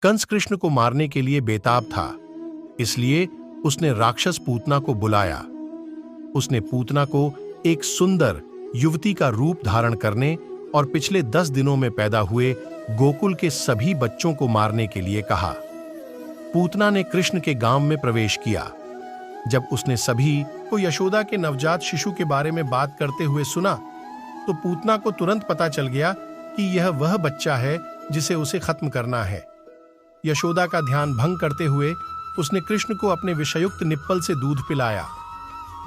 कंस कृष्ण को मारने के लिए बेताब था, इसलिए उसने राक्षस पूतना को बुलाया। उसने पूतना को एक सुंदर युवती का रूप धारण करने और पिछले 10 दिनों में पैदा हुए गोकुल के सभी बच्चों को मारने के लिए कहा। पूतना ने कृष्ण के गांव में प्रवेश किया। जब उसने सभी को यशोदा के नवजात शिशु के बारे में बात करते हुए सुना, तो पूतना को तुरंत पता चल गया कि यह वह बच्चा है जिसे उसे खत्म करना है। यशोदा का ध्यान भंग करते हुए उसने कृष्ण को अपने विषयुक्त निप्पल से दूध पिलाया।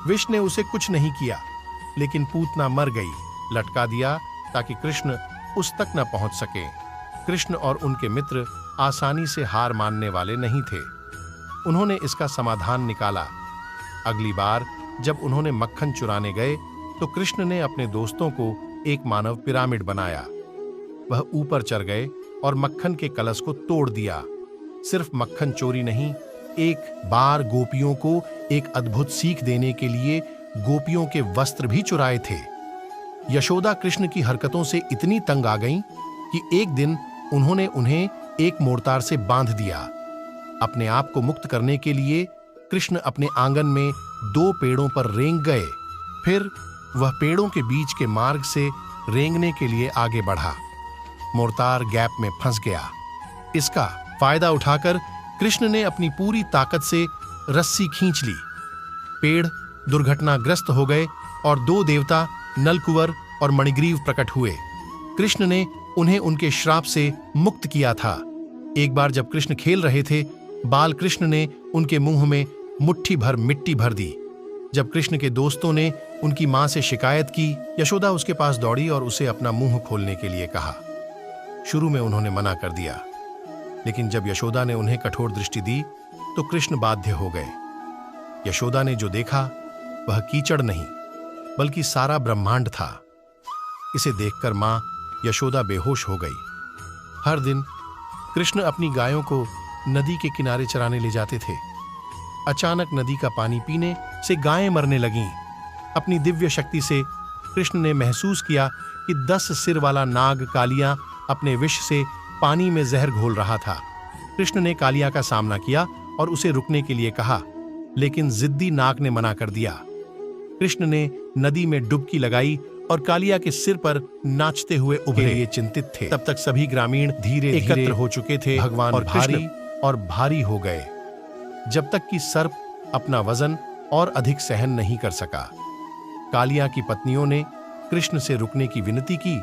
विष ने उसे कुछ नहीं किया, लेकिन पूतना मर गई। लटका दिया ताकि कृष्ण उस तक न पहुंच सके। कृष्ण और उनके मित्र आसानी से हार मानने वाले नहीं थे। उन्होंने इसका समाधान निकाला। अगली बार जब उन्होंने मक्खन चुराने गए, तो कृष्ण ने अपने दोस्तों को एक मानव पिरामिड बनाया। वह ऊपर चढ़ गए और मक्खन के कलश को तोड़ दिया। सिर्फ मक्खन चोरी नहीं, एक बार गोपियों को एक अद्भुत सीख देने के लिए गोपियों के वस्त्र भी चुराए थे। यशोदा कृष्ण की हरकतों से इतनी तंग आ गईं कि एक दिन उन्होंने उन्हें एक मोर्तार से बांध दिया। अपने आप को मुक्त करने के लिए कृष्ण अपने आंगन में 2 पेड़ों पर रेंग गए। फिर वह पेड़ों के बीच के मार्ग से रेंगने के लिए आगे बढ़ा। मोर्तार गैप में फंस गया। इसका फायदा उठाकर कृष्ण ने अपनी पूरी ताकत से रस्सी खींच ली। पेड़ दुर्घटनाग्रस्त हो गए और 2 देवता नलकुवर और मणिग्रीव प्रकट हुए। कृष्ण ने उन्हें उनके श्राप से मुक्त किया था। एक बार जब कृष्ण खेल रहे थे, बाल कृष्ण ने उनके मुंह में मुट्ठी भर मिट्टी भर दी। जब कृष्ण के दोस्तों ने उनकी मां से शिकायत की, यशोदा उसके पास दौड़ी और उसे अपना मुंह खोलने के लिए कहा। शुरू में उन्होंने मना कर दिया, लेकिन जब यशोदा ने उन्हें कठोर दृष्टि दी, तो कृष्ण बाध्य हो गए। यशोदा ने जो देखा वह कीचड़ नहीं, बल्कि सारा ब्रह्मांड था। इसे देखकर मां यशोदा बेहोश हो गई। हर दिन कृष्ण अपनी गायों को नदी के किनारे चराने ले जाते थे। अचानक नदी का पानी पीने से गायें मरने लगीं। अपनी दिव्य शक्ति से कृष्ण ने महसूस किया कि 10 सिर वाला नाग कालिया अपने विष से पानी में जहर घोल रहा था। कृष्ण ने कालिया का सामना किया और उसे रुकने के लिए कहा, लेकिन जिद्दी नाग ने मना कर दिया। कृष्ण ने नदी में डुबकी लगाई और कालिया के सिर पर नाचते हुए उभरे। ये चिंतित थे। तब तक सभी ग्रामीण धीरे एकत्र हो चुके थे। भगवान और भारी और भारी हो गए, जब तक कि सर्प अपना वजन और अधिक सहन नहीं कर सका। कालिया की पत्नियों ने कृष्ण से रुकने की विनती की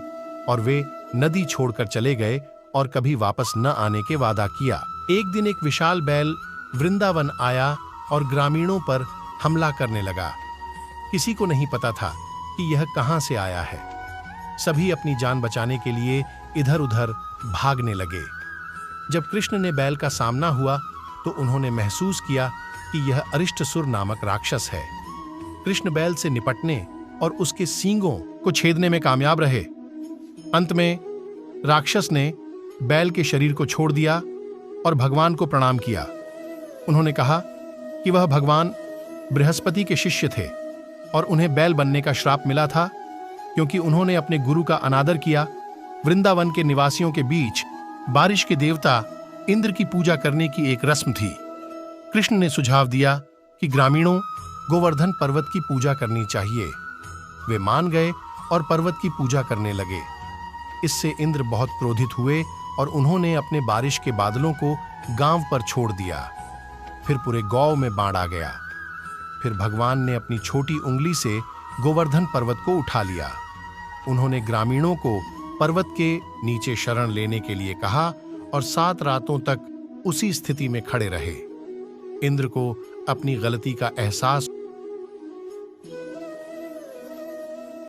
और वे नदी छोड़कर चले गए और कभी वापस न आने के वादा किया। एक दिन एक विशाल बैल वृंदावन आया और ग्रामीणों पर हमला करने लगा। किसी को नहीं पता था कि यह कहां से आया है। सभी अपनी जान बचाने के लिए इधर उधर भागने लगे। जब कृष्ण ने बैल का सामना हुआ, तो उन्होंने महसूस किया कि यह अरिष्टसुर नामक राक्षस है। कृष्ण बैल से निपटने और उसके सींगों को छेदने में कामयाब रहे। अंत में राक्षस ने बैल के शरीर को छोड़ दिया और भगवान को प्रणाम किया। उन्होंने कहा कि वह भगवान बृहस्पति के शिष्य थे और उन्हें बैल बनने का श्राप मिला था, क्योंकि उन्होंने अपने गुरु का अनादर किया। वृंदावन के निवासियों के बीच बारिश के देवता इंद्र की पूजा करने की एक रस्म थी। कृष्ण ने सुझाव दिया कि ग्रामीणों गोवर्धन पर्वत की पूजा करनी चाहिए। वे मान गए और पर्वत की पूजा करने लगे। इससे इंद्र बहुत क्रोधित हुए और उन्होंने अपने बारिश के बादलों को गांव पर छोड़ दिया। फिर पूरे गांव में बाढ़ आ गया। फिर भगवान ने अपनी छोटी उंगली से गोवर्धन पर्वत को उठा लिया। उन्होंने ग्रामीणों को पर्वत के नीचे शरण लेने के लिए कहा और 7 रातों तक उसी स्थिति में खड़े रहे। इंद्र को अपनी गलती का एहसास